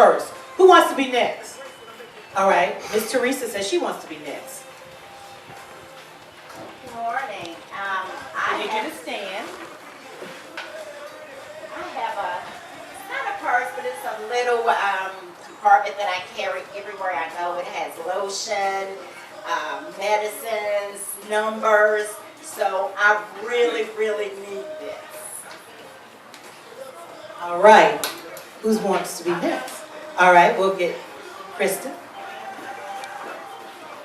purse. Who wants to be next? All right, Miss Teresa says she wants to be next. Good morning. I need you to stand. I have not a purse, but it's a little compartment that I carry everywhere I go. It has lotion, medicines, numbers. So I really, really need this. All right, who wants to be next? All right, we'll get Kristen.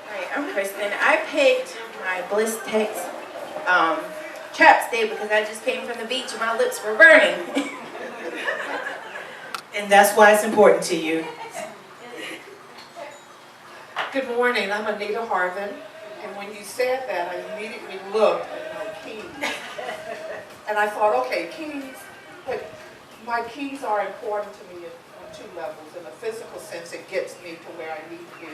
Hi, I'm Kristen. I picked my Bliss Tex chapstick because I just came from the beach and my lips were burning. And that's why it's important to you. Good morning, I'm Anita Harvin, and when you said that, I immediately looked at my keys. And I thought, okay, keys, but my keys are important to me on two levels. In a physical sense, it gets me to where I need to be.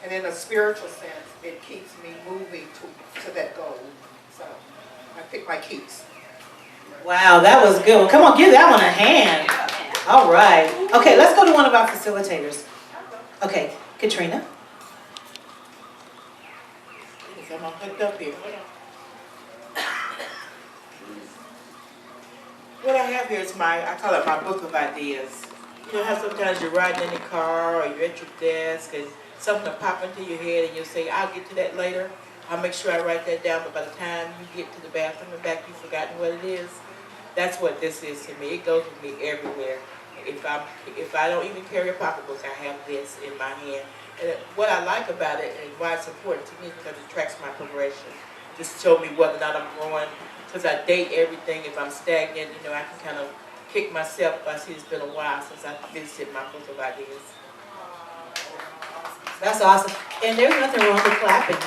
And in a spiritual sense, it keeps me moving to that goal. So I picked my keys. Wow, that was good. Well, come on, give that one a hand. All right. Okay, let's go to one of our facilitators. Okay, Katrina. I'm all hooked up here. What I have here is I call it my book of ideas. You know how sometimes you're riding in the car or you're at your desk and something will pop into your head and you'll say, I'll get to that later. I'll make sure I write that down, but by the time you get to the bathroom and back, you've forgotten what it is. That's what this is to me. It goes with me everywhere. If I don't even carry a pocketbook, I have this in my hand. And what I like about it and why it's important to me is because it tracks my progression. Just show me whether or not I'm growing. Because I date everything. If I'm stagnant, I can kind of kick myself if I see it's been a while since I visited my book of ideas. That's awesome. And there's nothing wrong with clapping.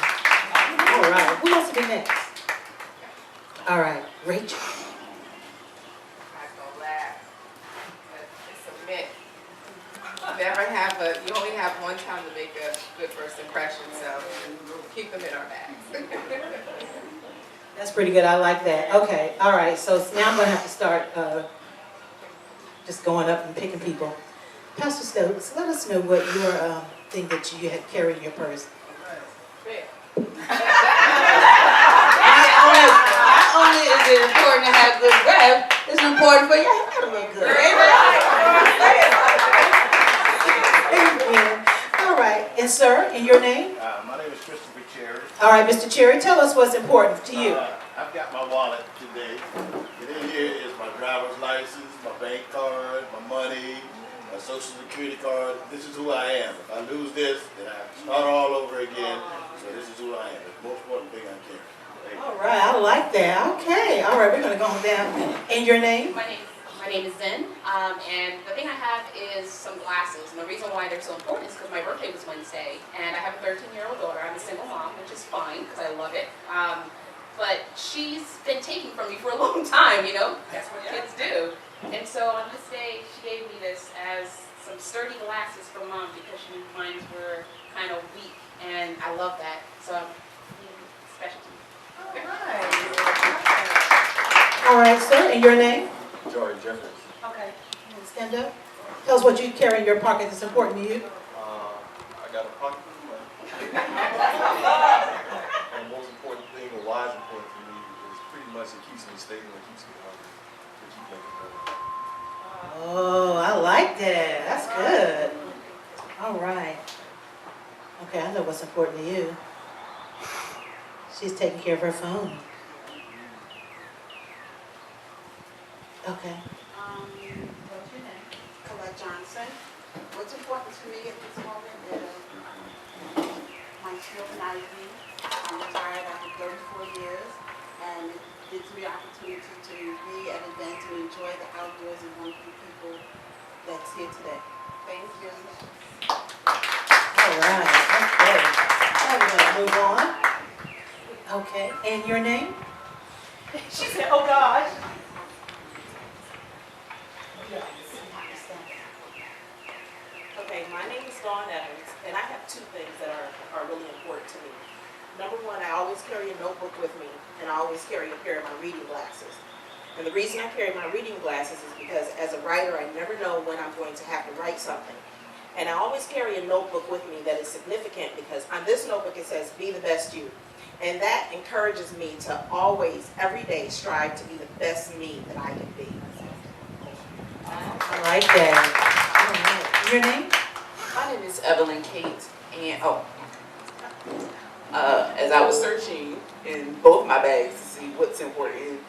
All right. Who wants to be next? All right. Rachel. I'm not gonna laugh, but it's a myth. You only have one time to make a good first impression, so keep them in our bags. That's pretty good. I like that. Okay. All right. So now I'm going to have to start just going up and picking people. Pastor Stokes, let us know what your thing that you had carried in your purse. Not only is it important to have good breath, it's important for your hair to look good. Amen. All right. And sir, in your name? My name is Christopher Cherry. All right, Mr. Cherry, tell us what's important to you. I've got my wallet today. And in here is my driver's license, my bank card, my money, my social security card. This is who I am. If I lose this, then I have to start all over again. So this is who I am. It's the most important thing I carry. All right, I like that. Okay. All right, we're going to go on down. And your name? My name is Zen, and the thing I have is some glasses. And the reason why they're so important is because my birthday was Wednesday, and I have a 13-year-old daughter. I'm a single mom, which is fine because I love it. But she's been taking from me for a long time, That's what kids do. And so on this day, she gave me this as some sturdy glasses for mom because she mine were kind of weak, and I love that. So special to me. All right, sir. And your name? Joy Jeffers. Okay. Stand up. Tell us what you carry in your pocket that's important to you. I got a pocket full of money. And the most important thing, or why it's important to me, is pretty much it keeps me stable and keeps me hungry to keep making better. Oh, I like that. That's good. All right. Okay, I know what's important to you. She's taking care of her phone. Okay. What's your name? Colette Johnson. What's important to me at this moment is my children ID. I'm retired after 34 years, and it gives me the opportunity to be at events and enjoy the outdoors and wonderful people that's here today. Thank you. All right. Okay. Now we're going to move on. Okay. And your name? She said, oh gosh. Okay, my name is Dawn Evans, and I have two things that are really important to me. Number one, I always carry a notebook with me, and I always carry a pair of my reading glasses. And the reason I carry my reading glasses is because as a writer, I never know when I'm going to have to write something. And I always carry a notebook with me that is significant because on this notebook it says, be the best you. And that encourages me to always, every day, strive to be the best me that I can be. I like that. All right. Your name? My name is Evelyn Kate, and as I was searching in both my bags to see what's important,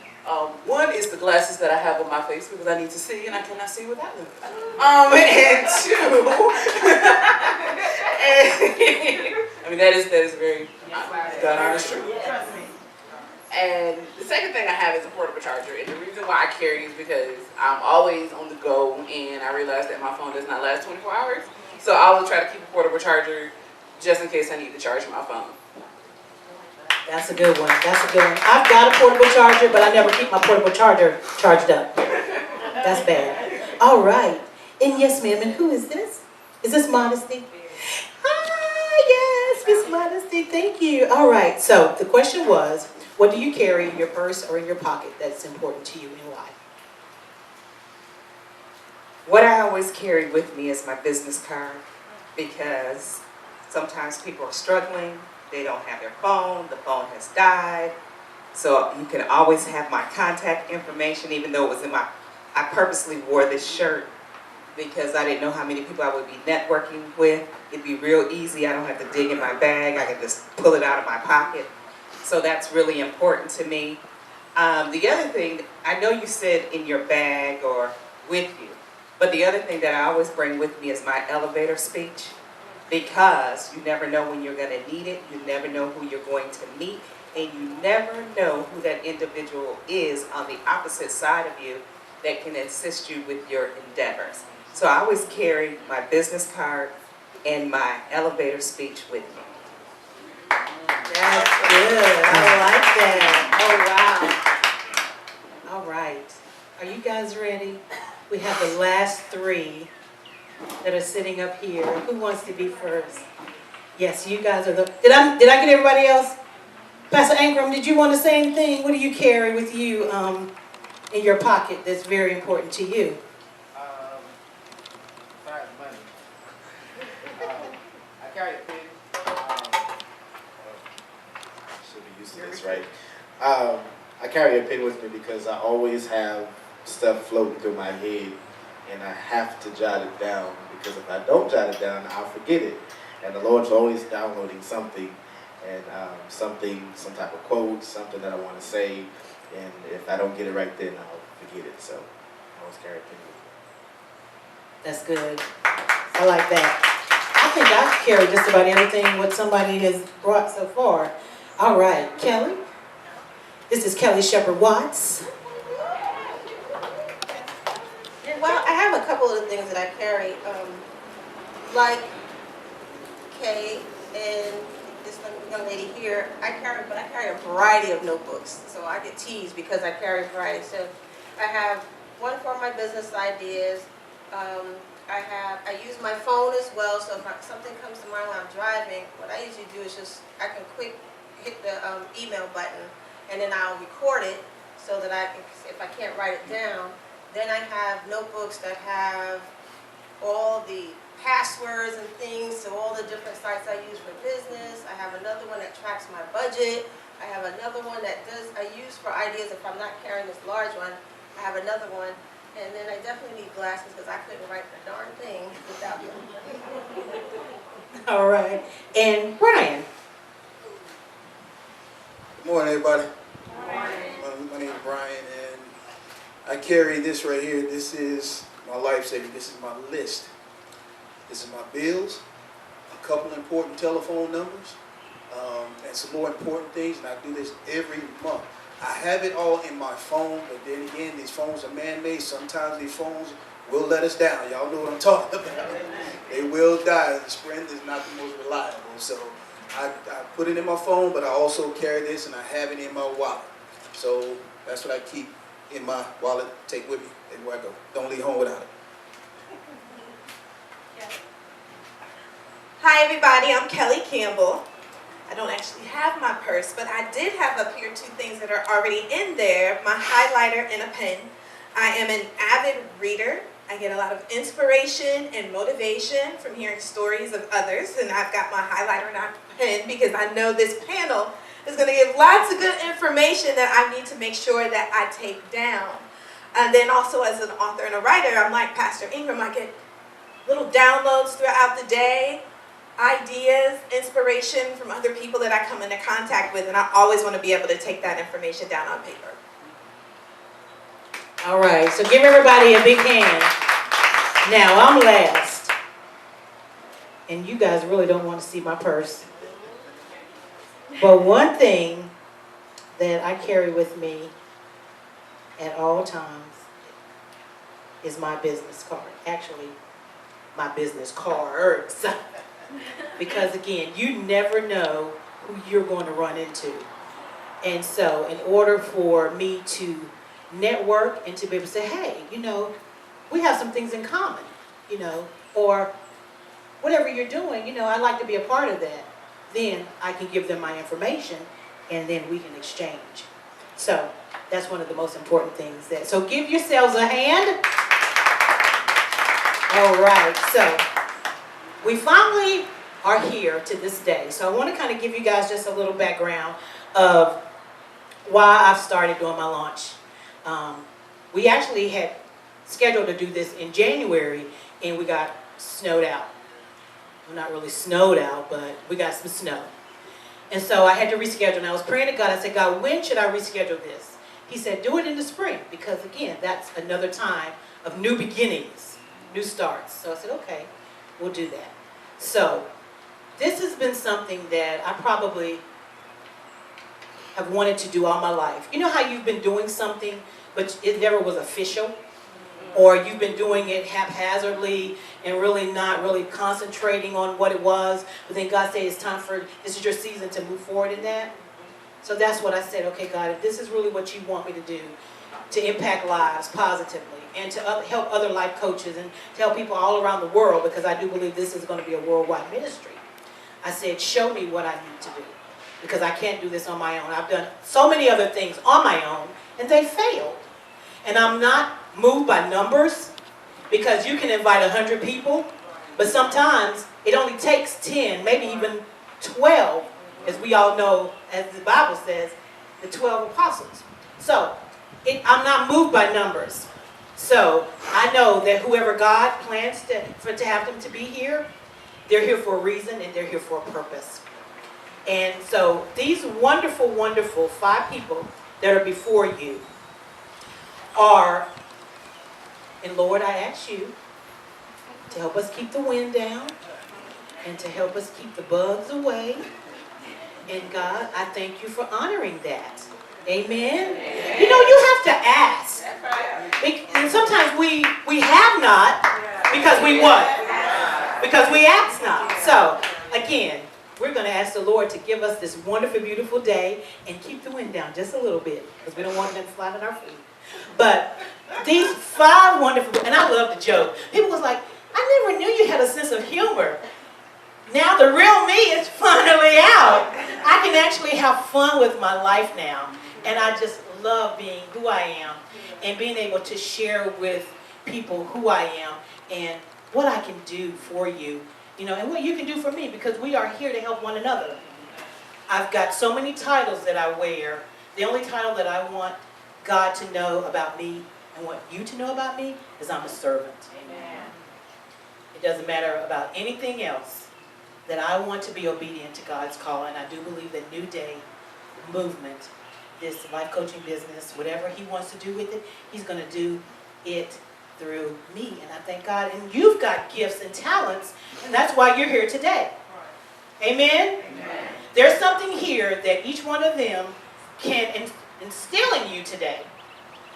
one is the glasses that I have on my face because I need to see and I cannot see without them. And two, I mean that is very honest truth. And the second thing I have is a portable charger, and the reason why I carry it is because I'm always on the go, and I realize that my phone does not last 24 hours. So I always try to keep a portable charger just in case I need to charge my phone. That's a good one. That's a good one. I've got a portable charger, but I never keep my portable charger charged up. That's bad. All right. And yes, ma'am, and who is this? Is this Modesty? Ah, yes, Miss Modesty. Thank you. All right. So the question was, what do you carry in your purse or in your pocket that's important to you and why? What I always carry with me is my business card because sometimes people are struggling, they don't have their phone, the phone has died. So you can always have my contact information even though it was in my, I purposely wore this shirt because I didn't know how many people I would be networking with. It'd be real easy, I don't have to dig in my bag, I can just pull it out of my pocket. So that's really important to me. The other thing, I know you said in your bag or with you, but the other thing that I always bring with me is my elevator speech because you never know when you're going to need it, you never know who you're going to meet, and you never know who that individual is on the opposite side of you that can assist you with your endeavors. So I always carry my business card and my elevator speech with me. That's good. I like that. Oh, wow. All right. Are you guys ready? We have the last three that are sitting up here. Who wants to be first? Yes, you guys are the... Did I get everybody else? Pastor Ankrum, did you want to say anything? What do you carry with you in your pocket that's very important to you? Money. I carry a pen. Should be used to this, right? I carry a pen with me because I always have stuff floating through my head and I have to jot it down because if I don't jot it down, I'll forget it. And the Lord's always downloading something and some type of quote, something that I want to say, and if I don't get it right then, I'll forget it. So I always carry a pen with me. That's good. I like that. I think I've carried just about everything what somebody has brought so far. All right, Kelly. This is Kelly Shepherd Watts. Well, I have a couple of things that I carry, like Kay and this young lady here. I carry a variety of notebooks, so I get teased because I carry a variety. So I have one for my business ideas. I use my phone as well, so if something comes to mind when I'm driving, what I usually do is I can quick hit the email button, and then I'll record it so that if I can't write it down, then I have notebooks that have all the passwords and things to all the different sites I use for business. I have another one that tracks my budget. I have another one that I use for ideas if I'm not carrying this large one. I have another one. And then I definitely need glasses because I couldn't write the darn thing without them. All right. And Brian. Good morning, everybody. Good morning. My name is Brian, and I carry this right here. This is my lifesaver. This is my list. This is my bills, a couple important telephone numbers, and some more important things, and I do this every month. I have it all in my phone, but then again, these phones are man-made. Sometimes these phones will let us down. Y'all know what I'm talking about. They will die. The Sprint is not the most reliable. So I put it in my phone, but I also carry this, and I have it in my wallet. So that's what I keep in my wallet, take with me everywhere I go. Don't leave home without it. Hi everybody, I'm Kelly Campbell. I don't actually have my purse, but I did have up here 2 things that are already in there, my highlighter and a pen. I am an avid reader. I get a lot of inspiration and motivation from hearing stories of others, and I've got my highlighter and a pen because I know this panel is going to give lots of good information that I need to make sure that I take down. And then also as an author and a writer, I'm like Pastor Ingram, I get little downloads throughout the day, ideas, inspiration from other people that I come into contact with, and I always want to be able to take that information down on paper. All right, so give everybody a big hand. Now, I'm last. And you guys really don't want to see my purse. But one thing that I carry with me at all times is my business card. Actually, my business cards. Because again, you never know who you're going to run into. And so in order for me to network and to be able to say, hey, you know, we have some things in common, you know, or whatever you're doing, you know, I'd like to be a part of that. Then I can give them my information and then we can exchange. So that's one of the most important things. So give yourselves a hand. All right, so we finally are here to this day. So I want to kind of give you guys just a little background of why I've started doing my launch. We actually had scheduled to do this in January and we got snowed out. Well, not really snowed out, but we got some snow. And so I had to reschedule, and I was praying to God. I said, God, when should I reschedule this? He said, do it in the spring, because again, that's another time of new beginnings, new starts. So I said, okay, we'll do that. So this has been something that I probably have wanted to do all my life. You know how you've been doing something, but it never was official? Or you've been doing it haphazardly and really not really concentrating on what it was, but then God said it's time for, this is your season to move forward in that. So that's what I said, okay God, if this is really what you want me to do, to impact lives positively and to help other life coaches and to help people all around the world, because I do believe this is going to be a worldwide ministry. I said, show me what I need to do, because I can't do this on my own. I've done so many other things on my own and they failed. And I'm not moved by numbers, because you can invite 100 people, but sometimes it only takes 10, maybe even 12, as we all know, as the Bible says, the 12 apostles. So I'm not moved by numbers. So I know that whoever God plans to have them to be here, they're here for a reason and they're here for a purpose. And so these wonderful, wonderful 5 people that are before you are, and Lord, I ask you to help us keep the wind down and to help us keep the bugs away. And God, I thank you for honoring that. Amen? You know, you have to ask. And sometimes we have not because we what? Because we ask not. So, again, we're going to ask the Lord to give us this wonderful, beautiful day and keep the wind down just a little bit, because we don't want them to slide on our feet. But these 5 wonderful, and I love the joke. People was like, I never knew you had a sense of humor. Now the real me is finally out. I can actually have fun with my life now. And I just love being who I am and being able to share with people who I am and what I can do for you, you know, and what you can do for me, because we are here to help one another. I've got so many titles that I wear. The only title that I want God to know about me and want you to know about me is I'm a servant. Amen. It doesn't matter about anything else, that I want to be obedient to God's call. And I do believe that New Day movement, this life coaching business, whatever he wants to do with it, he's going to do it through me. And I thank God. And you've got gifts and talents, and that's why you're here today. Amen? Amen. There's something here that each one of them can instill in you today,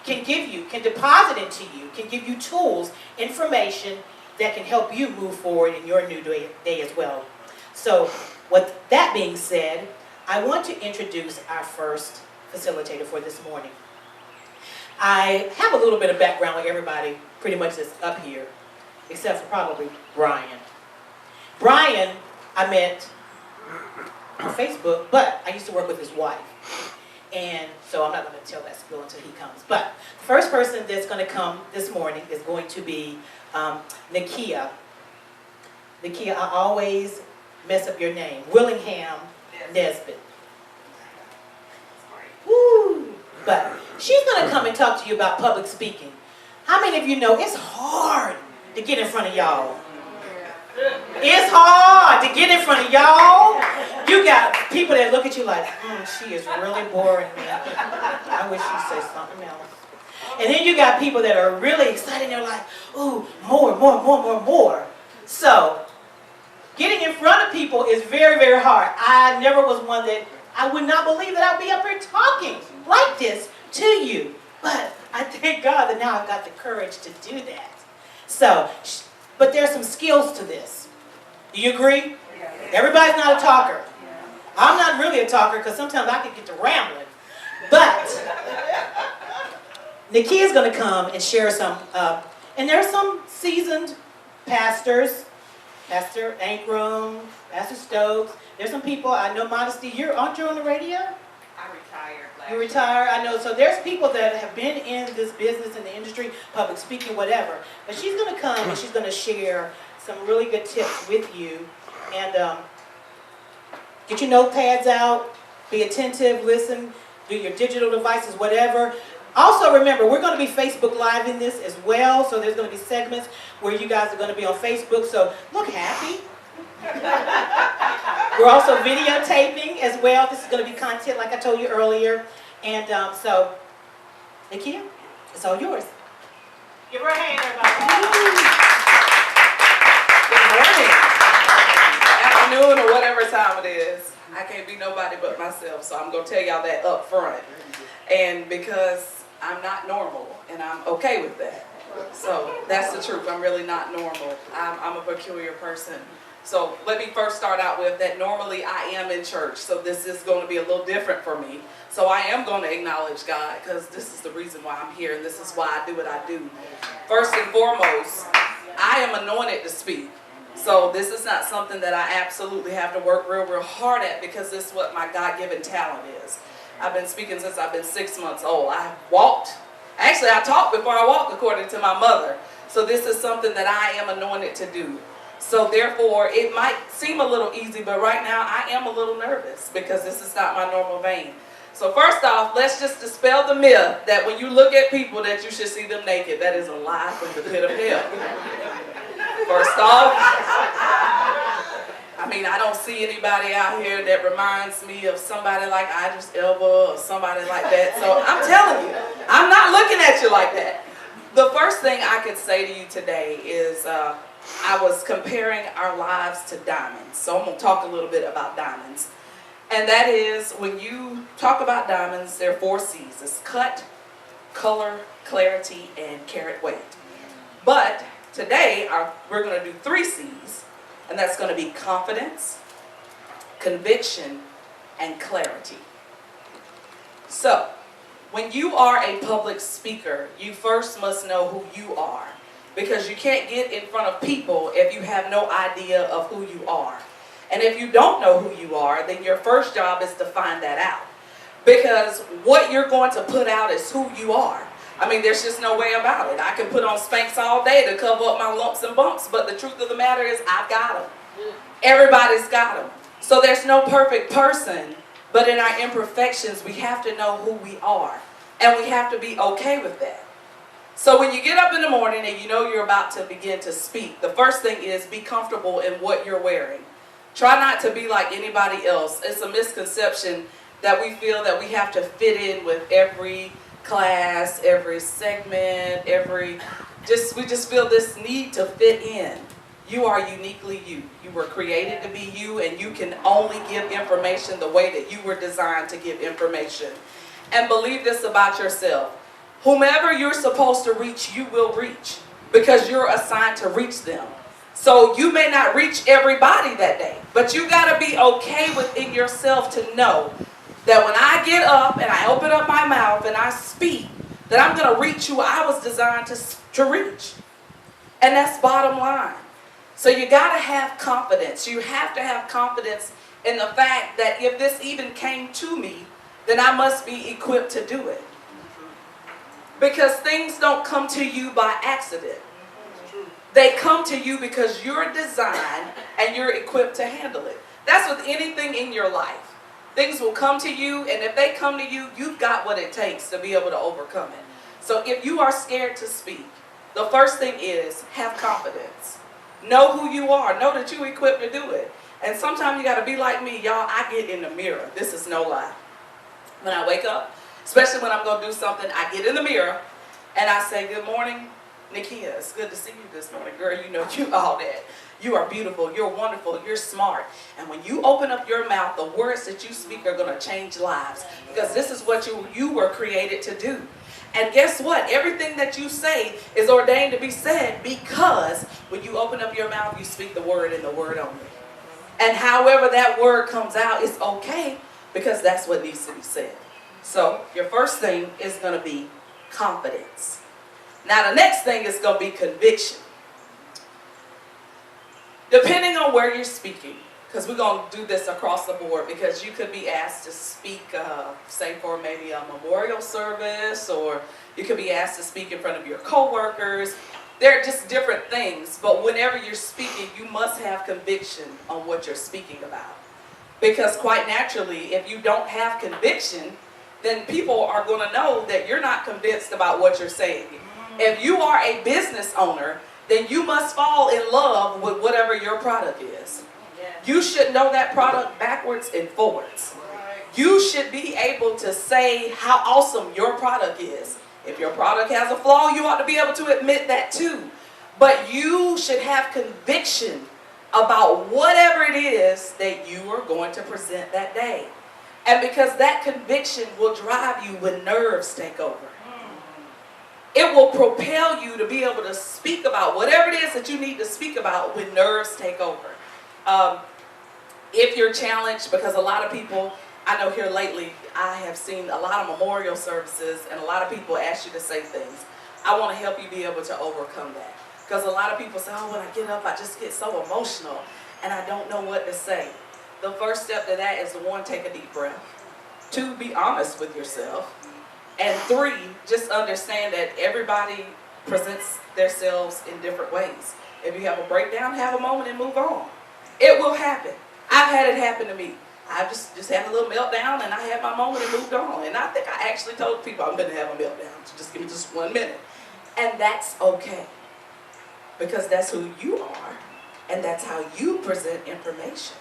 can give you, can deposit into you, can give you tools, information that can help you move forward in your new day as well. So with that being said, I want to introduce our first facilitator for this morning. I have a little bit of background like everybody pretty much that's up here, except for probably Brian. Brian, I met on Facebook, but I used to work with his wife. And so I'm not going to tell that spiel until he comes. But the first person that's going to come this morning is going to be Nakia. Nakia, I always mess up your name. Willingham Nesbitt. Woo! But she's going to come and talk to you about public speaking. How many of you know it's hard to get in front of y'all? It's hard to get in front of y'all. You got people that look at you like, she is really boring me. I wish she'd say something else. And then you got people that are really excited. They're like, ooh, more. So, getting in front of people is very, very hard. I never was one that, I would not believe that I'd be up here talking like this to you. But I thank God that now I've got the courage to do that. So, but there's some skills to this. Do you agree? Yeah. Everybody's not a talker. Yeah. I'm not really a talker because sometimes I can get to rambling. But Nakia's going to come and share some, and there are some seasoned pastors, Pastor Ankrum, Pastor Stokes. There's some people, I know Modesty, aren't you on the radio? I retired. You retired, I know. So there's people that have been in this business, in the industry, public speaking, whatever. But she's going to come and she's going to share some really good tips with you. And get your notepads out, be attentive, listen, do your digital devices, whatever. Also remember, we're going to be Facebook Live in this as well. So there's going to be segments where you guys are going to be on Facebook. So look happy. We're also videotaping as well. This is going to be content like I told you earlier. And so, Nakia, it's all yours. Give her a hand, everybody. Good morning, afternoon, or whatever time it is. I can't be nobody but myself, so I'm going to tell y'all that up front. And because I'm not normal, and I'm okay with that. So that's the truth. I'm really not normal. I'm a peculiar person. So let me first start out with that normally I am in church, so this is going to be a little different for me. So I am going to acknowledge God because this is the reason why I'm here and this is why I do what I do. First and foremost, I am anointed to speak. So this is not something that I absolutely have to work real hard at because this is what my God-given talent is. I've been speaking since I've been 6 months old. I talked before I walked according to my mother. So this is something that I am anointed to do. So therefore, it might seem a little easy, but right now I am a little nervous because this is not my normal vein. So first off, let's just dispel the myth that when you look at people that you should see them naked. That is a lie from the pit of hell. First off, I mean, I don't see anybody out here that reminds me of somebody like Idris Elba or somebody like that. So I'm telling you, I'm not looking at you like that. The first thing I could say to you today is I was comparing our lives to diamonds. So I'm going to talk a little bit about diamonds. And that is, when you talk about diamonds, there are 4 C's. It's cut, color, clarity, and carat weight. But today, we're going to do 3 C's. And that's going to be confidence, conviction, and clarity. So, when you are a public speaker, you first must know who you are. Because you can't get in front of people if you have no idea of who you are. And if you don't know who you are, then your first job is to find that out. Because what you're going to put out is who you are. I mean, there's just no way about it. I can put on Spanx all day to cover up my lumps and bumps, but the truth of the matter is I've got them. Everybody's got them. So there's no perfect person, but in our imperfections, we have to know who we are. And we have to be okay with that. So when you get up in the morning and you know you're about to begin to speak, the first thing is be comfortable in what you're wearing. Try not to be like anybody else. It's a misconception that we feel that we have to fit in with every class, every segment, we just feel this need to fit in. You are uniquely you. You were created to be you, and you can only give information the way that you were designed to give information. And believe this about yourself. Whomever you're supposed to reach, you will reach because you're assigned to reach them. So you may not reach everybody that day, but you got to be okay within yourself to know that when I get up and I open up my mouth and I speak, that I'm going to reach who I was designed to reach. And that's bottom line. So you got to have confidence. You have to have confidence in the fact that if this even came to me, then I must be equipped to do it. Because things don't come to you by accident. They come to you because you're designed and you're equipped to handle it. That's with anything in your life. Things will come to you, and if they come to you, you've got what it takes to be able to overcome it. So if you are scared to speak, the first thing is have confidence. Know who you are. Know that you're equipped to do it. And sometimes you got to be like me. Y'all, I get in the mirror. This is no lie. When I wake up, especially when I'm going to do something, I get in the mirror and I say, good morning, Nikia. It's good to see you this morning. Girl, you know you all that. You are beautiful. You're wonderful. You're smart. And when you open up your mouth, the words that you speak are going to change lives. Because this is what you were created to do. And guess what? Everything that you say is ordained to be said because when you open up your mouth, you speak the word and the word only. And however that word comes out is okay because that's what needs to be said. So your first thing is going to be confidence. Now the next thing is going to be conviction. Depending on where you're speaking, because we're going to do this across the board, because you could be asked to speak, say for maybe a memorial service, or you could be asked to speak in front of your coworkers. They're just different things, but whenever you're speaking, you must have conviction on what you're speaking about. Because quite naturally, if you don't have conviction, then people are going to know that you're not convinced about what you're saying. If you are a business owner, then you must fall in love with whatever your product is. You should know that product backwards and forwards. You should be able to say how awesome your product is. If your product has a flaw, you ought to be able to admit that too. But you should have conviction about whatever it is that you are going to present that day. And because that conviction will drive you when nerves take over. It will propel you to be able to speak about whatever it is that you need to speak about when nerves take over. If you're challenged, because a lot of people, I know here lately, I have seen a lot of memorial services and a lot of people ask you to say things. I want to help you be able to overcome that. Because a lot of people say, oh, when I get up, I just get so emotional and I don't know what to say. The first step to that is to 1, take a deep breath. 2, be honest with yourself. And 3, just understand that everybody presents themselves in different ways. If you have a breakdown, have a moment and move on. It will happen. I've had it happen to me. I just had a little meltdown and I had my moment and moved on. And I think I actually told people I'm going to have a meltdown. So just give me just 1 minute. And that's okay. Because that's who you are. And that's how you present information.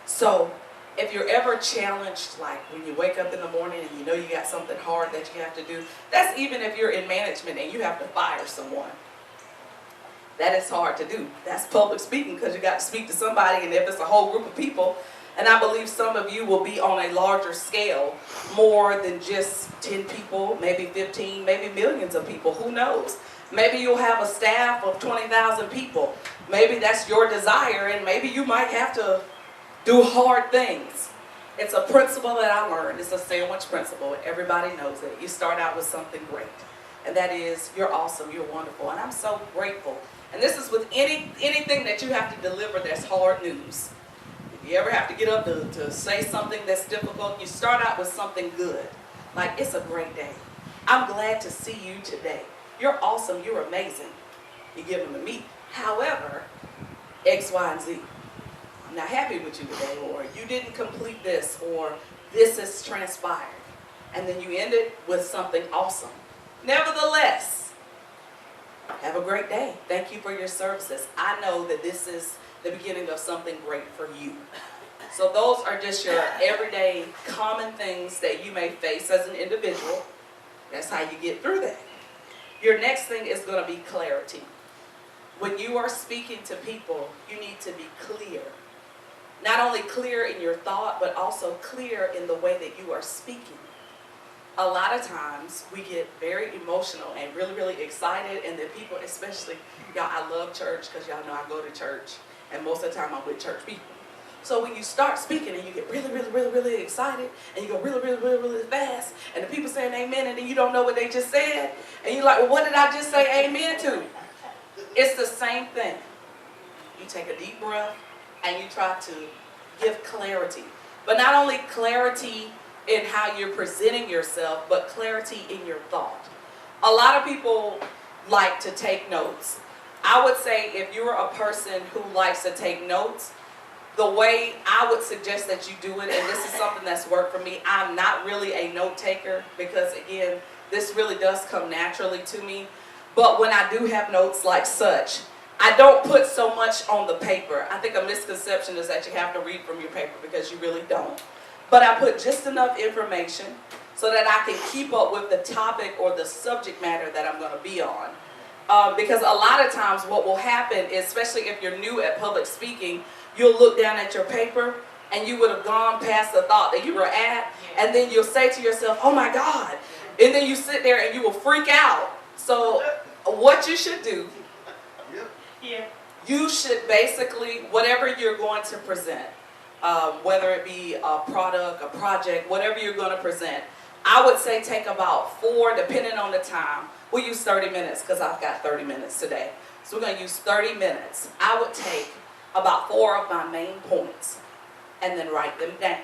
So if you're ever challenged, like when you wake up in the morning and you know you got something hard that you have to do, that's even if you're in management and you have to fire someone. That is hard to do. That's public speaking because you got to speak to somebody, and if it's a whole group of people, and I believe some of you will be on a larger scale, more than just 10 people, maybe 15, maybe millions of people, who knows? Maybe you'll have a staff of 20,000 people. Maybe that's your desire, and maybe you might have to do hard things. It's a principle that I learned. It's a sandwich principle. Everybody knows it. You start out with something great. And that is, you're awesome, you're wonderful. And I'm so grateful. And this is with anything that you have to deliver that's hard news. If you ever have to get up to say something that's difficult, you start out with something good. Like, it's a great day. I'm glad to see you today. You're awesome, you're amazing. You give them to me. However, X, Y, and Z. I'm not happy with you today, or you didn't complete this, or this has transpired. And then you end it with something awesome. Nevertheless, have a great day. Thank you for your services. I know that this is the beginning of something great for you. So those are just your everyday common things that you may face as an individual. That's how you get through that. Your next thing is going to be clarity. When you are speaking to people, you need to be clear. Not only clear in your thought, but also clear in the way that you are speaking. A lot of times we get very emotional and really, really excited, and then people, especially, y'all, I love church because y'all know I go to church, and most of the time I'm with church people. So when you start speaking and you get really, really, really, really excited, and you go really, really, really, really fast, and the people saying amen, and then you don't know what they just said, and you're like, well, what did I just say amen to? It's the same thing. You take a deep breath, and you try to give clarity. But not only clarity in how you're presenting yourself, but clarity in your thought. A lot of people like to take notes. I would say if you're a person who likes to take notes, the way I would suggest that you do it, and this is something that's worked for me, I'm not really a note taker because again, this really does come naturally to me. But when I do have notes like such, I don't put so much on the paper. I think a misconception is that you have to read from your paper because you really don't. But I put just enough information so that I can keep up with the topic or the subject matter that I'm going to be on. Because a lot of times what will happen, especially if you're new at public speaking, you'll look down at your paper and you would have gone past the thought that you were at, and then you'll say to yourself, oh my God, and then you sit there and you will freak out. So what you should do, you should basically, whatever you're going to present, whether it be a product, a project, whatever you're going to present, I would say take about 4, depending on the time. We'll use 30 minutes because I've got 30 minutes today. So we're going to use 30 minutes. I would take about 4 of my main points and then write them down.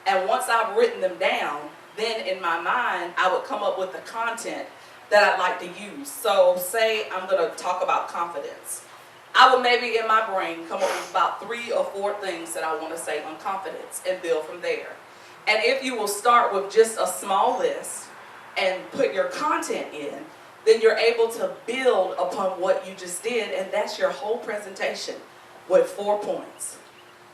And once I've written them down, then in my mind, I would come up with the content that I'd like to use. So say I'm going to talk about confidence. I would maybe in my brain come up with about 3 or 4 things that I want to say on confidence and build from there. And if you will start with just a small list and put your content in, then you're able to build upon what you just did, and that's your whole presentation with 4 points.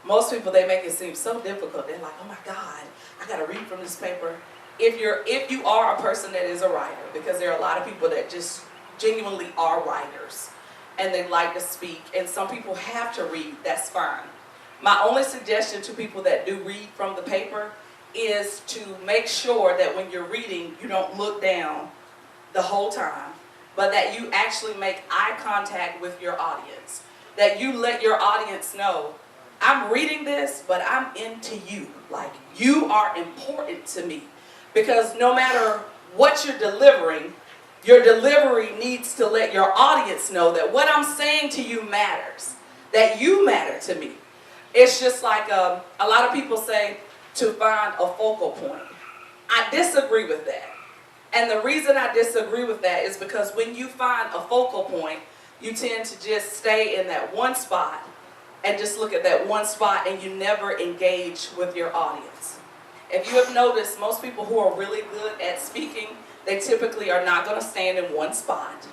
Most people, they make it seem so difficult. They're like, oh my God, I got to read from this paper. If you are a person that is a writer, because there are a lot of people that just genuinely are writers, and they like to speak, and some people have to read, that's fine. My only suggestion to people that do read from the paper is to make sure that when you're reading, you don't look down the whole time, but that you actually make eye contact with your audience. That you let your audience know, I'm reading this, but I'm into you. Like, you are important to me. Because no matter what you're delivering, your delivery needs to let your audience know that what I'm saying to you matters. That you matter to me. It's just like a lot of people say to find a focal point. I disagree with that. And the reason I disagree with that is because when you find a focal point, you tend to just stay in that one spot and just look at that one spot, and you never engage with your audience. If you have noticed, most people who are really good at speaking, they typically are not going to stand in one spot.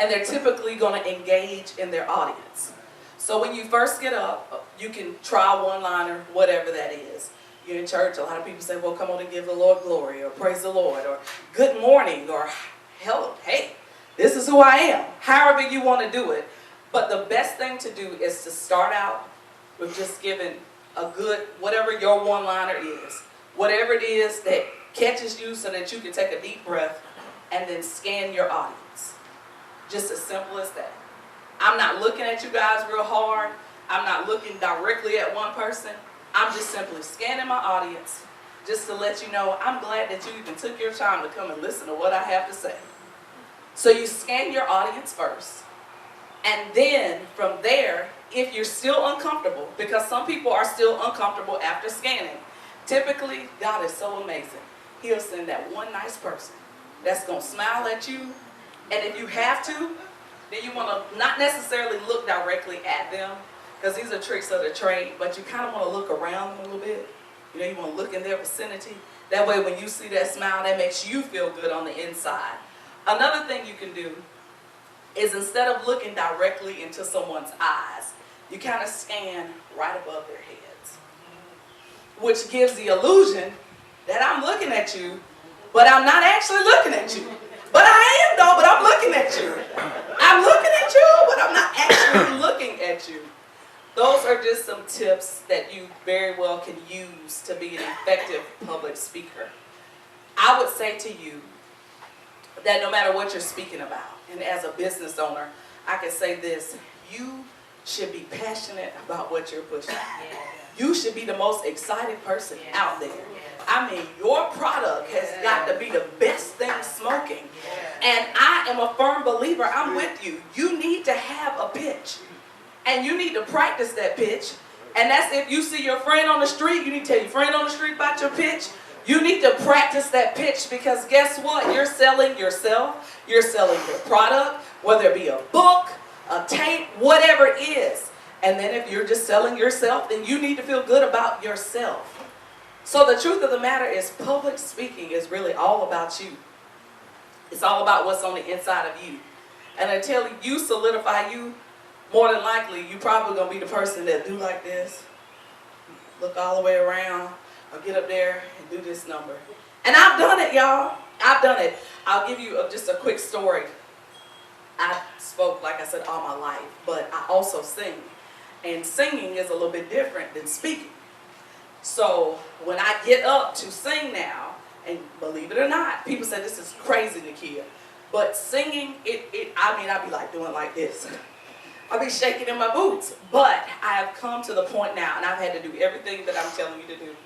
And they're typically going to engage in their audience. So when you first get up, you can try one-liner, whatever that is. You're in church, a lot of people say, well, come on and give the Lord glory, or praise the Lord, or good morning, or hello, hey, this is who I am. However you want to do it. But the best thing to do is to start out with just giving a good, whatever your one-liner is, whatever it is that catches you so that you can take a deep breath and then scan your audience. Just as simple as that. I'm not looking at you guys real hard. I'm not looking directly at one person. I'm just simply scanning my audience just to let you know I'm glad that you even took your time to come and listen to what I have to say. So you scan your audience first. And then from there, if you're still uncomfortable, because some people are still uncomfortable after scanning, typically God is so amazing. He'll send that one nice person that's going to smile at you. And if you have to, then you want to not necessarily look directly at them, because these are tricks of the trade, but you kind of want to look around them a little bit. You know, you want to look in their vicinity. That way when you see that smile, that makes you feel good on the inside. Another thing you can do is instead of looking directly into someone's eyes, you kind of scan right above their heads, which gives the illusion that I'm looking at you, but I'm not actually looking at you. But I am though, but I'm looking at you. I'm looking at you, but I'm not actually looking at you. Those are just some tips that you very well can use to be an effective public speaker. I would say to you that no matter what you're speaking about, and as a business owner, I can say this, you should be passionate about what you're pushing. You should be the most excited person out there. I mean, your product has got to be the best thing smoking. And I am a firm believer, I'm with you. You need to have a pitch. And you need to practice that pitch. And that's if you see your friend on the street, you need to tell your friend on the street about your pitch. You need to practice that pitch because guess what? You're selling yourself. You're selling your product, whether it be a book, a tape, whatever it is. And then if you're just selling yourself, then you need to feel good about yourself. So the truth of the matter is public speaking is really all about you. It's all about what's on the inside of you. And until you solidify you, more than likely, you're probably going to be the person that do like this, look all the way around, or get up there and do this number. And I've done it, y'all. I've done it. I'll give you just a quick story. I spoke, like I said, all my life, but I also sing. And singing is a little bit different than speaking. So when I get up to sing now, and believe it or not, people say this is crazy, Nakia, but singing, I'll be like doing like this. I'll be shaking in my boots. But I have come to the point now, and I've had to do everything that I'm telling you to do.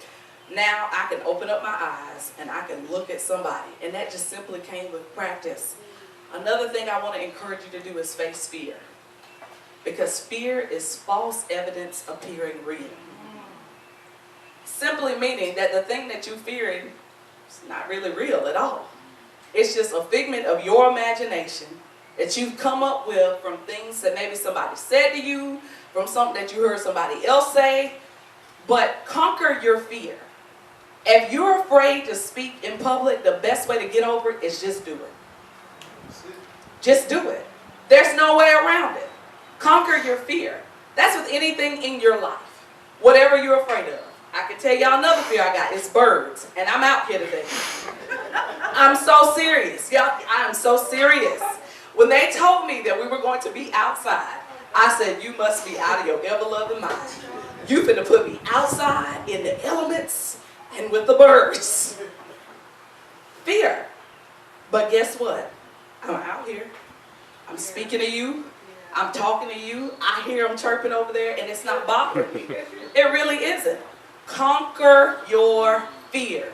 Now I can open up my eyes and I can look at somebody, and that just simply came with practice. Another thing I want to encourage you to do is face fear. Because fear is false evidence appearing real. Simply meaning that the thing that you're fearing is not really real at all. It's just a figment of your imagination that you've come up with from things that maybe somebody said to you, from something that you heard somebody else say. But conquer your fear. If you're afraid to speak in public, the best way to get over it is just do it. Just do it. There's no way around it. Conquer your fear. That's with anything in your life. Whatever you're afraid of. I can tell y'all another fear I got. It's birds. And I'm out here today. I'm so serious. Y'all, I am so serious. When they told me that we were going to be outside, I said, you must be out of your ever-loving mind. You finna put me outside in the elements and with the birds. Fear. But guess what? I'm out here. I'm speaking to you. I'm talking to you. I hear them chirping over there, and it's not bothering me. It really isn't. Conquer your fear.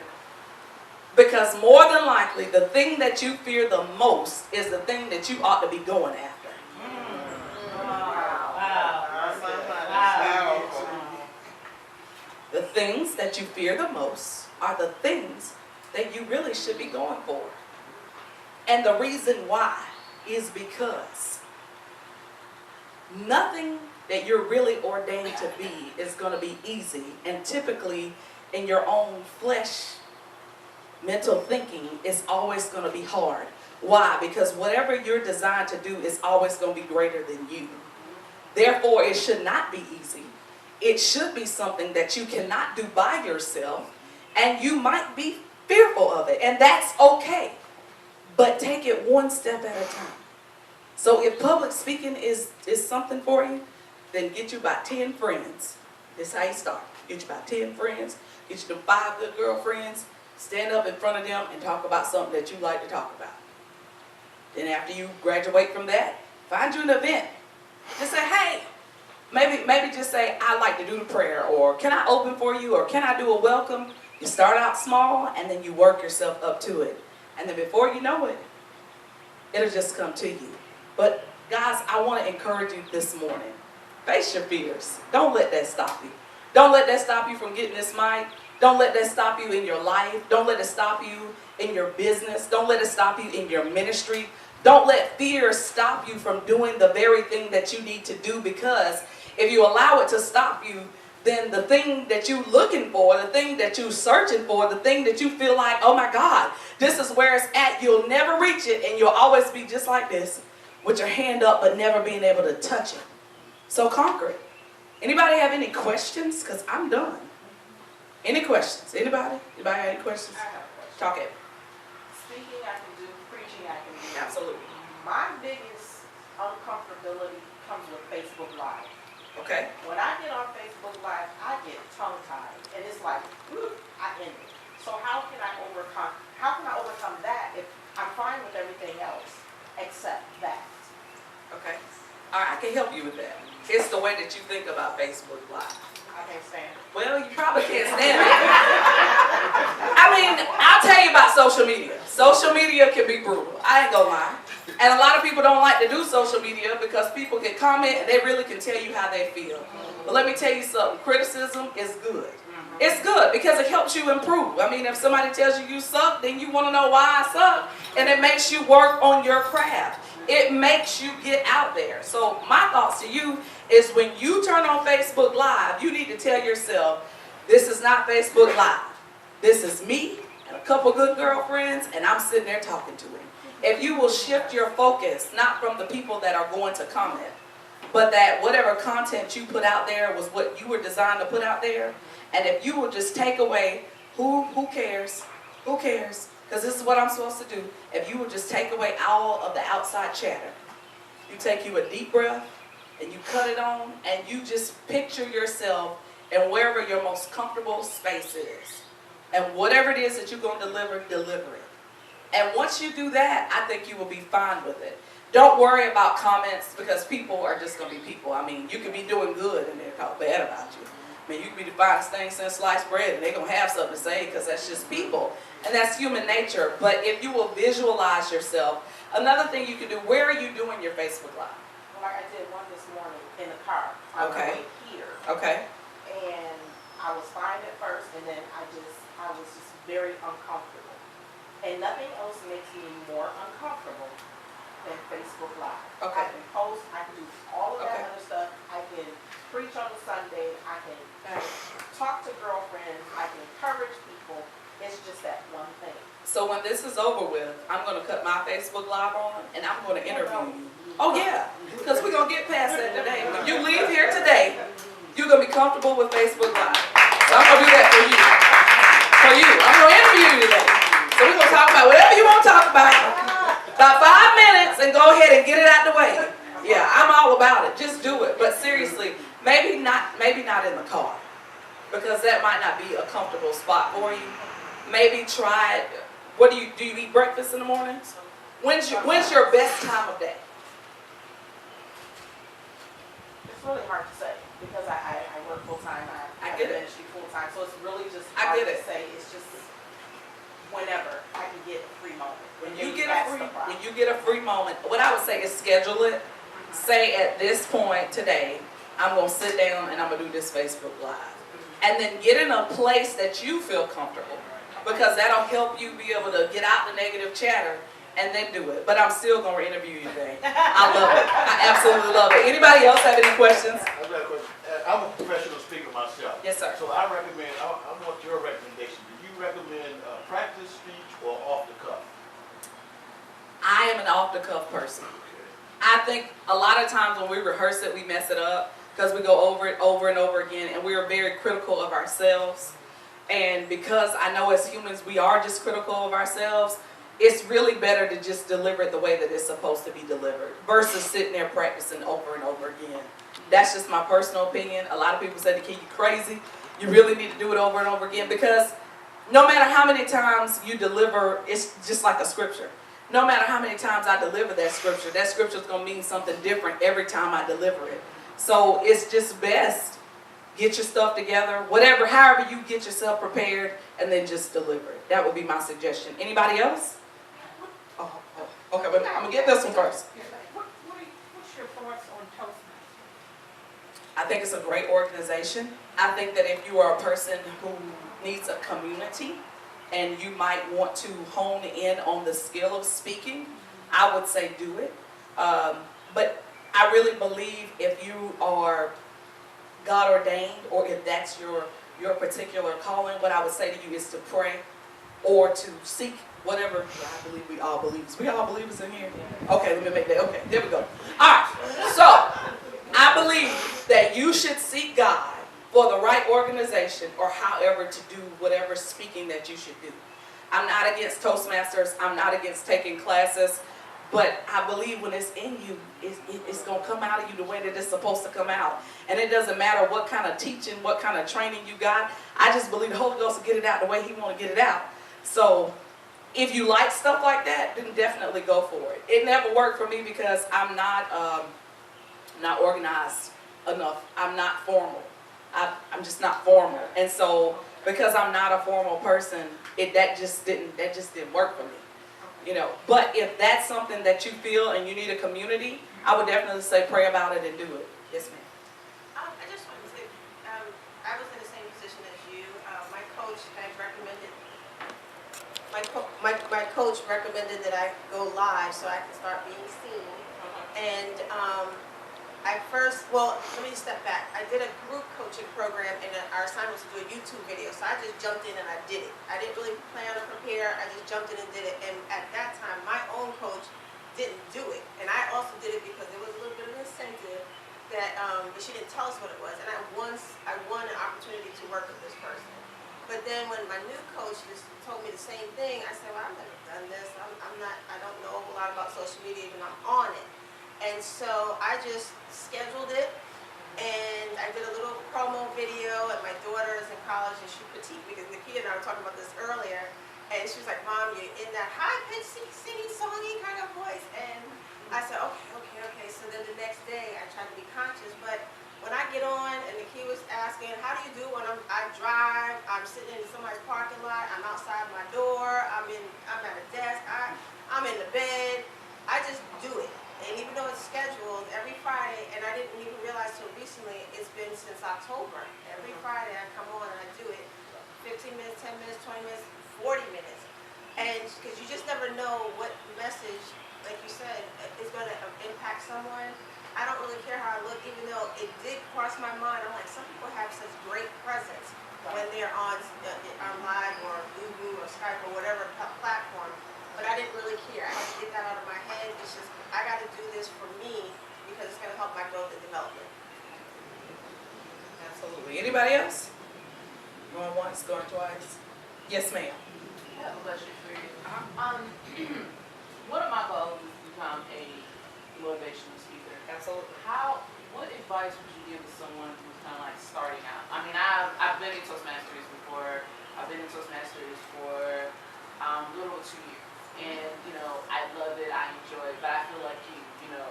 Because more than likely, the thing that you fear the most is the thing that you ought to be going after. The things that you fear the most are the things that you really should be going for. And the reason why is because nothing that you're really ordained to be is going to be easy. And typically in your own flesh, mental thinking is always going to be hard. Why? Because whatever you're designed to do is always going to be greater than you. Therefore, it should not be easy. It should be something that you cannot do by yourself, and you might be fearful of it, and that's okay. But take it one step at a time. So if public speaking is something for you, then get you about 10 friends. This is how you start. Get you about 10 friends, get you them 5 good girlfriends, stand up in front of them and talk about something that you like to talk about. Then after you graduate from that, find you an event. Just say, hey, maybe just say, I'd like to do the prayer, or can I open for you, or can I do a welcome? You start out small, and then you work yourself up to it. And then before you know it, it'll just come to you. But guys, I want to encourage you this morning. Face your fears. Don't let that stop you. Don't let that stop you from getting this mic. Don't let that stop you in your life. Don't let it stop you in your business. Don't let it stop you in your ministry. Don't let fear stop you from doing the very thing that you need to do, because if you allow it to stop you, then the thing that you're looking for, the thing that you're searching for, the thing that you feel like, oh my God, this is where it's at, you'll never reach it, and you'll always be just like this, with your hand up but never being able to touch it. So conquer it. Anybody have any questions? Because I'm done. Any questions? Anybody? Anybody have any questions? I have a question. Talk it. Speaking I can do, preaching I can do. Absolutely. My biggest uncomfortability comes with Facebook Live. Okay. When I get on Facebook Live, I get tongue-tied, and it's like, I end it. So how can I overcome that if I'm fine with everything else except that? Okay. All right, I can help you with that. It's the way that you think about Facebook Live. I can't stand it. Well, you probably can't stand it. I mean, I'll tell you about social media. Social media can be brutal. I ain't gonna lie. And a lot of people don't like to do social media because people can comment and they really can tell you how they feel. But let me tell you something, criticism is good. It's good because it helps you improve. I mean, if somebody tells you you suck, then you want to know why I suck. And it makes you work on your craft. It makes you get out there. So my thoughts to you is when you turn on Facebook Live, you need to tell yourself, this is not Facebook Live. This is me and a couple good girlfriends, and I'm sitting there talking to him. If you will shift your focus, not from the people that are going to comment, but that whatever content you put out there was what you were designed to put out there, and if you will just take away, who cares? Who cares? Because this is what I'm supposed to do. If you will just take away all of the outside chatter, you take you a deep breath, and you cut it on, and you just picture yourself in wherever your most comfortable space is. And whatever it is that you're going to deliver, deliver it. And once you do that, I think you will be fine with it. Don't worry about comments because people are just going to be people. I mean, you could be doing good and they'll talk bad about you. I mean, you could be the finest thing since sliced bread and they're going to have something to say because that's just people. And that's human nature. But if you will visualize yourself, another thing you can do, where are you doing your Facebook Live? Like I did one this morning in the car on the way here. Okay. And I was fine at first, and then I was just very uncomfortable. And nothing else makes me more uncomfortable than Facebook Live. Okay. I can post, I can do all of that other stuff. I can preach on a Sunday. I can talk to girlfriends. I can encourage people. It's just that one thing. So when this is over with, I'm going to cut my Facebook Live on and I'm going to interview you. Oh yeah, because we're going to get past that today. When you leave here today, you're going to be comfortable with Facebook Live. So I'm going to do that for you. For you. I'm going to interview you today. So we're going to talk about whatever you want to talk about. About 5 minutes and go ahead and get it out the way. Yeah, I'm all about it. Just do it. But seriously, maybe not in the car. Because that might not be a comfortable spot for you. Maybe try it. What do you eat breakfast in the mornings? When's your best time of day? It's really hard to say because I work full time. I get it. ministry full time, so it's really just I hard get to it. say. It's just whenever I can get a free moment. When you get a free moment, what I would say is schedule it. Say at this point today, I'm gonna sit down and I'm gonna do this Facebook Live, and then get in a place that you feel comfortable, because that'll help you be able to get out the negative chatter and then do it. But I'm still gonna interview you today. I love it. I absolutely love it. Anybody else have any questions? I've got a question. I'm a professional speaker myself. Yes, sir. So I want your recommendation. Do you recommend practice speech or off the cuff? I am an off-the-cuff person. I think a lot of times when we rehearse it, we mess it up because we go over it over and over again, and we are very critical of ourselves. And because I know as humans we are just critical of ourselves, it's really better to just deliver it the way that it's supposed to be delivered versus sitting there practicing over and over again. That's just my personal opinion. A lot of people say, Nikki, you crazy. You really need to do it over and over again, because no matter how many times you deliver, it's just like a scripture. No matter how many times I deliver that scripture is going to mean something different every time I deliver it. So it's just best, get your stuff together, however you get yourself prepared, and then just deliver it. That would be my suggestion. Anybody else? Okay, but I'm going to get this one first. What's your thoughts on Toastmasters? I think it's a great organization. I think that if you are a person who needs a community and you might want to hone in on the skill of speaking, I would say do it. But I really believe if you are God ordained, or if that's your particular calling, what I would say to you is to pray or to seek whatever. I believe we all believers. We all believers in here? Okay, let me make that. Okay, there we go. All right, so I believe that you should seek God for the right organization, or however to do whatever speaking that you should do. I'm not against Toastmasters. I'm not against taking classes. But I believe when it's in you, it's going to come out of you the way that it's supposed to come out. And it doesn't matter what kind of teaching, what kind of training you got. I just believe the Holy Ghost will get it out the way He want to get it out. So if you like stuff like that, then definitely go for it. It never worked for me because I'm not organized enough. I'm not formal. I'm just not formal. And so because I'm not a formal person, that just didn't work for me. You know, but if that's something that you feel and you need a community, I would definitely say pray about it and do it. Yes, ma'am. I just wanted to say, I was in the same position as you. My coach had recommended, my coach recommended that I go live so I can start being seen. And let me step back. I did a group coaching program and our assignment was to do a YouTube video. So I just jumped in and I did it. I didn't really plan or prepare. I just jumped in and did it. And at that time, my own coach didn't do it. And I also did it because there was a little bit of incentive that but she didn't tell us what it was. And I won an opportunity to work with this person. But then when my new coach just told me the same thing, I said, well, I've never done this. I don't know a whole lot about social media even though I'm on it. And so I just scheduled it, and I did a little promo video, and my daughter is in college, and she critiqued me, because Nakia and I were talking about this earlier, and she was like, Mom, you're in that high-pitched singing, songy kind of voice, and I said, okay, so then the next day, I tried to be conscious, but when I get on, and Nakia was asking, how do you do when I drive, I'm sitting in somebody's parking lot, I'm outside my door, I'm at a desk, I'm in the bed, I just do it. And even though it's scheduled every Friday, and I didn't even realize till recently, it's been since October. Every Friday I come on and I do it. 15 minutes, 10 minutes, 20 minutes, 40 minutes. And because you just never know what message, like you said, is going to impact someone. I don't really care how I look, even though it did cross my mind. I'm like, some people have such great presence when they're on live or Google or Skype or whatever platform. But I didn't really care. I had to get that out of my head. It's just, I got to do this for me because it's going to help my growth and development. Absolutely. Anybody else? Going once, going twice? Yes, ma'am. I have a question for you. One of my goals is to become a motivational speaker. Absolutely. What advice would you give to someone who's kind of like starting out? I mean, I've been in Toastmasters before. I've been in Toastmasters for a little over 2 years. And, you know, I love it, I enjoy it, but I feel like you know,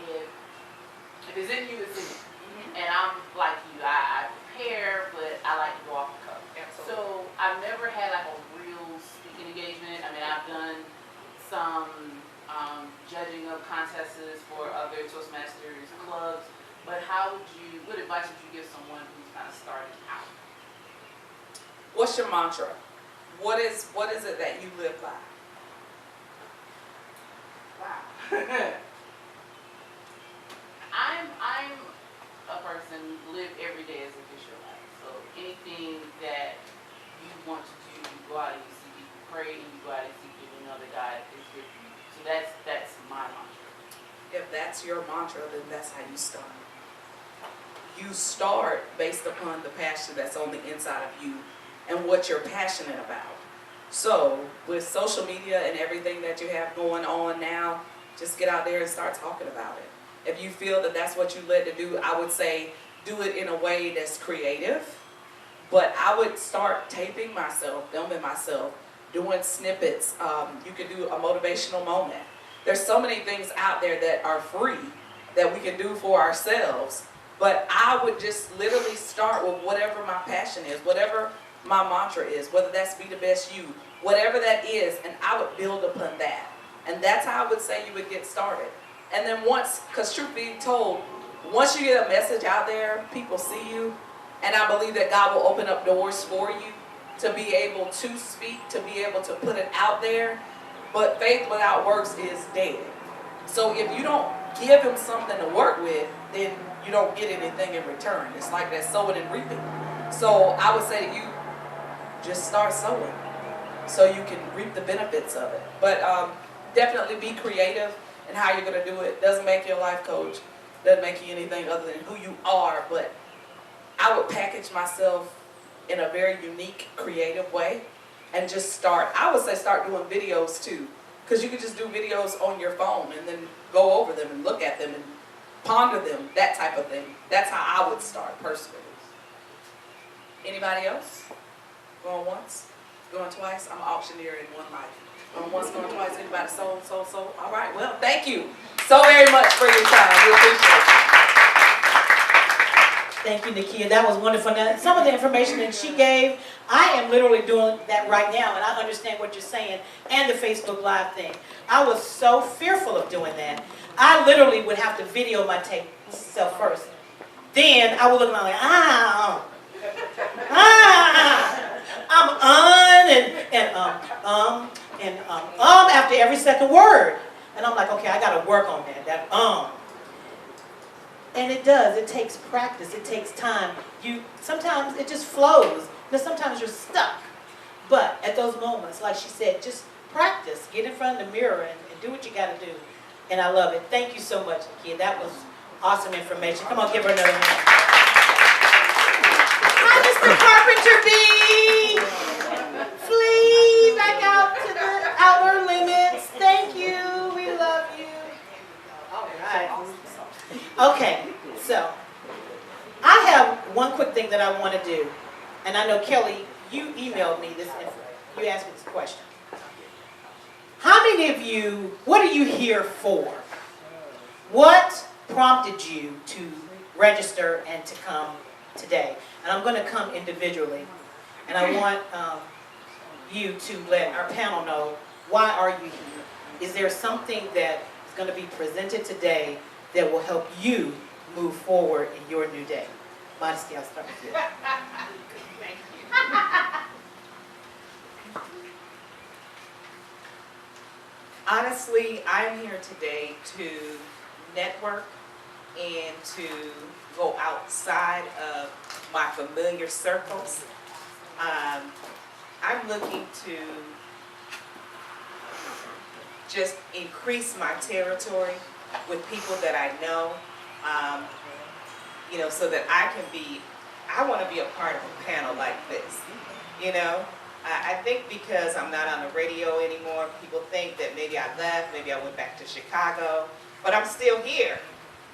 if it's in you, it's in you. And I'm like you, I prepare, but I like to go off the cuff. Absolutely. So I've never had like a real speaking engagement. I mean, I've done some judging of contests for other Toastmasters clubs, but what advice would you give someone who's kind of starting out? What's your mantra? What is it that you live by? Wow. I'm a person live every day as if it's your life. So anything that you want to do, you go out and you seek it, you pray and you go out and seek it, you know that God is with you. So that's my mantra. If that's your mantra, then that's how you start. You start based upon the passion that's on the inside of you and what you're passionate about. So with social media and everything that you have going on now, just get out there and start talking about it. If you feel that that's what you led to do, I would say do it in a way that's creative. But I would start taping myself, filming myself, doing snippets. You can do a motivational moment. There's so many things out there that are free that we can do for ourselves. But I would just literally start with whatever my passion is, whatever my mantra is, whether that's be the best you, whatever that is, and I would build upon that. And that's how I would say you would get started. And then because truth be told, once you get a message out there, people see you, and I believe that God will open up doors for you to be able to speak, to be able to put it out there. But faith without works is dead. So if you don't give him something to work with, then you don't get anything in return. It's like that sowing and reaping. So I would say to you, just start sowing so you can reap the benefits of it. But definitely be creative in how you're going to do it. Doesn't make you a life coach. Doesn't make you anything other than who you are. But I would package myself in a very unique, creative way and just start. I would say start doing videos too. Because you could just do videos on your phone and then go over them and look at them and ponder them, that type of thing. That's how I would start personally. Anybody else? Going once? Going twice? I'm an auctioneer in one life. Going once, going twice. Anybody sold? All right, well, thank you so very much for your time. We appreciate it. Thank you, Nakia. That was wonderful. Now, some of the information that she gave, I am literally doing that right now, and I understand what you're saying, and the Facebook Live thing. I was so fearful of doing that. I literally would have to video my tape self first. Then I would look around like, I'm after every second word. And I'm like, okay, I gotta work on that, And it does, it takes practice, it takes time. Sometimes it just flows, because sometimes you're stuck. But at those moments, like she said, just practice, get in front of the mirror and do what you gotta do. And I love it. Thank you so much, Nakia. That was awesome information. Come on, give her another hand. Hi, Mr. Carpenter B. Flee back out to the outer limits. Thank you. We love you. All right. Okay, so I have one quick thing that I want to do. And I know, Kelly, you emailed me this info. You asked me this question. How many of you, what are you here for? What prompted you to register and to come today? And I'm going to come individually. And I want you to let our panel know, why are you here? Is there something that is going to be presented today that will help you move forward in your new day? Modesty, I'll start with you. Thank you. Honestly, I'm here today to network and to go outside of my familiar circles. I'm looking to just increase my territory with people that I know, so that I want to be a part of a panel like this, I think because I'm not on the radio anymore, people think that maybe I left, maybe I went back to Chicago, but I'm still here.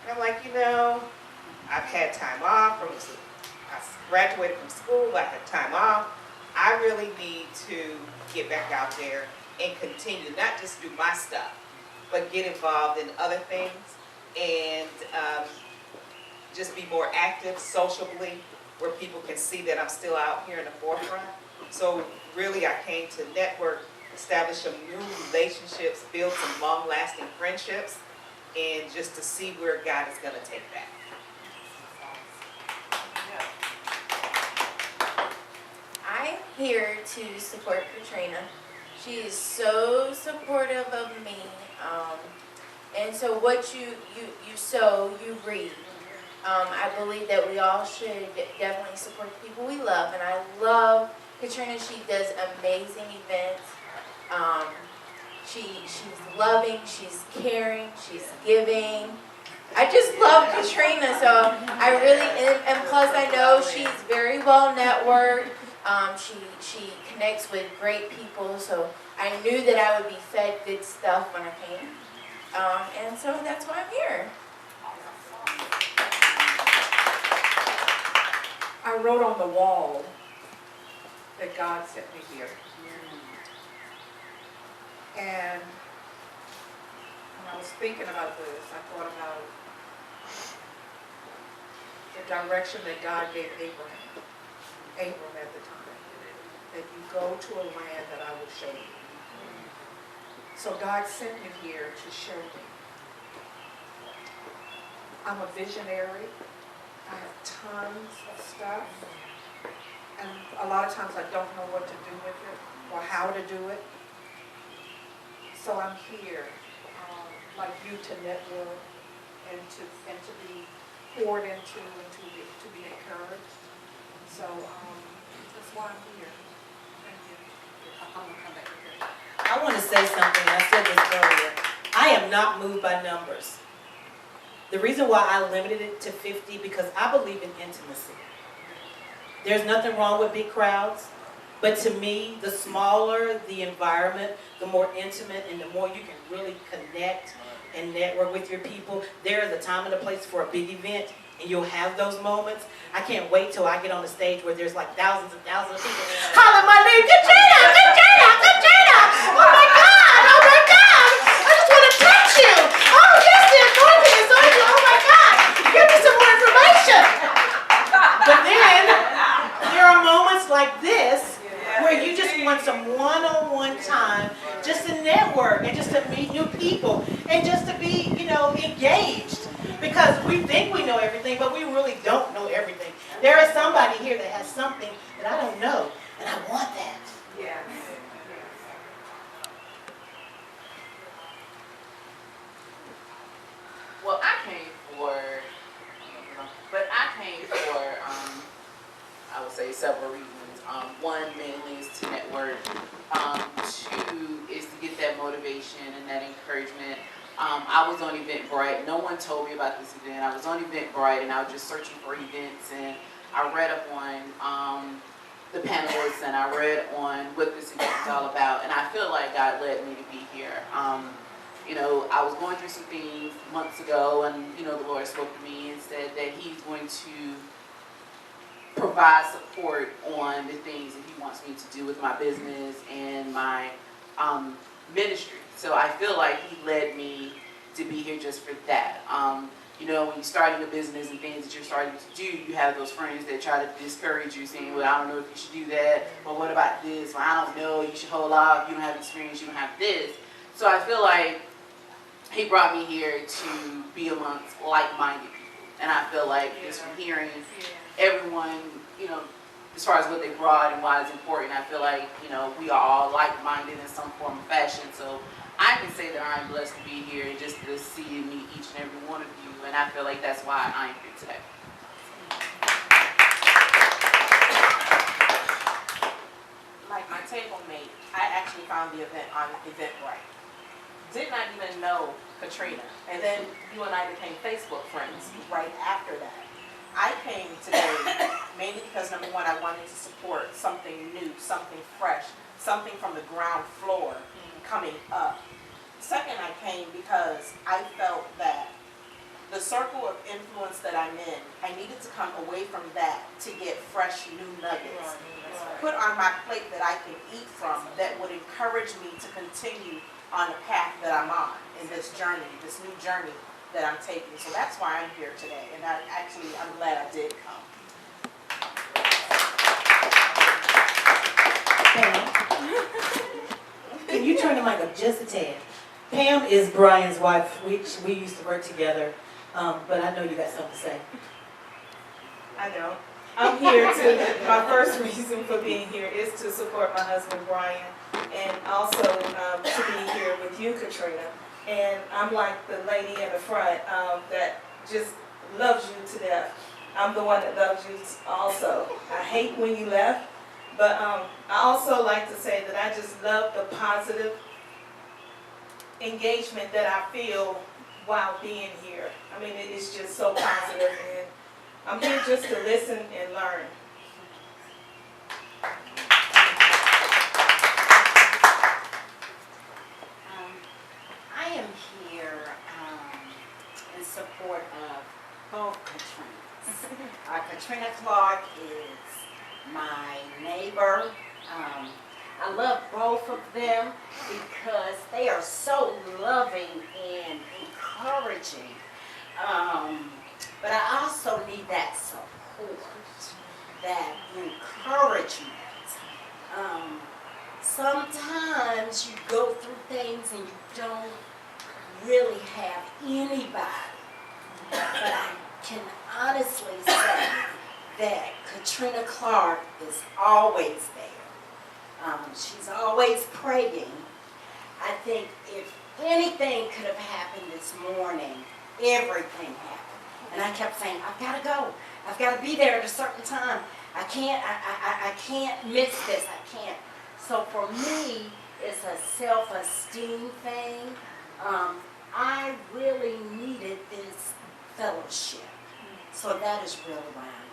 And I'm like, I've had time off, I graduated from school, I had time off. I really need to get back out there and continue, not just do my stuff, but get involved in other things and just be more active socially, where people can see that I'm still out here in the forefront. So really I came to network, establish some new relationships, build some long-lasting friendships, and just to see where God is going to take that. I'm here to support Katrina. She is so supportive of me. And so what you sow, you reap. I believe that we all should definitely support the people we love. And I love Katrina. She does amazing events. She's loving, she's caring, she's giving. I just love Katrina, so I really, and plus I know she's very well networked. She connects with great people, so I knew that I would be fed good stuff when I came. And so that's why I'm here. I wrote on the wall that God sent me here. And when I was thinking about this, I thought about the direction that God gave Abram at the time, that you go to a land that I will show you. So God sent me here to show me. I'm a visionary. I have tons of stuff. And a lot of times I don't know what to do with it or how to do it. So I'm here, like you, to network and to be poured into and to be encouraged. So that's why I'm here. Thank you. I'm gonna come back here. I want to say something. I said this earlier. I am not moved by numbers. The reason why I limited it to 50 because I believe in intimacy. There's nothing wrong with big crowds, but to me, the smaller the environment, the more intimate and the more you can really connect and network with your people. There is a time and a place for a big event, and you'll have those moments. I can't wait till I get on the stage where there's like thousands and thousands of people. Holla my name, Katrina, Katrina, Katrina! Oh my God, oh my God! I just want to touch you! Oh yes, the anointing is on you, oh my God! Give me some more information! network and just to meet new people and just to be, engaged. Because we think we know everything, but we really don't know everything. There is somebody here that has something that I don't know, and I want that. Yeah. Well, I came for, I would say several reasons. One, mainly is to network. Two is to get that motivation and that encouragement. I was on Eventbrite. No one told me about this event. I was on Eventbrite and I was just searching for events, and I read up on the panelists, and I read on what this event is all about, and I feel like God led me to be here. I was going through some things months ago, and the Lord spoke to me and said that He's going to provide support on the things that He wants me to do with my business and my ministry. So I feel like He led me to be here just for that. When you're starting a business and things that you're starting to do, you have those friends that try to discourage you, saying, well, I don't know if you should do that, but what about this? Well, I don't know, you should hold off, you don't have experience, you don't have this. So I feel like He brought me here to be amongst like-minded people. And I feel like just from hearing everyone, as far as what they brought and why it's important, I feel like, we are all like-minded in some form or fashion. So I can say that I'm blessed to be here and just to see and meet each and every one of you. And I feel like that's why I'm here today. Like my table mate, I actually found the event on Eventbrite. Did not even know Katrina. And then you and I became Facebook friends right after that. I came today mainly because, number one, I wanted to support something new, something fresh, something from the ground floor coming up. Second, I came because I felt that the circle of influence that I'm in, I needed to come away from that to get fresh new nuggets put on my plate that I can eat from, that would encourage me to continue on the path that I'm on in this journey, this new journey that I'm taking. So that's why I'm here today, and I'm glad I did come. Can you turn the mic up just a tad? Pam is Brian's wife. We used to work together, but I know you got something to say. I don't. I'm here my first reason for being here is to support my husband Brian, and also to be here with you, Katrina. And I'm like the lady in the front that just loves you to death. I'm the one that loves you also. I hate when you left, but I also like to say that I just love the positive engagement that I feel while being here. I mean, it is just so positive, and I'm here just to listen and learn. I am here in support of both Katrinas. Katrina Clark is my neighbor. I love both of them because they are so loving and encouraging. But I also need that support, that encouragement. Sometimes you go through things and you don't really have anybody. But I can honestly say that Katrina Clark is always there. She's always praying. I think if anything could have happened this morning, everything happened. And I kept saying, I've got to go. I've got to be there at a certain time. I can't miss this. I can't. So for me, it's a self-esteem thing. I really needed this fellowship. So that is really why I'm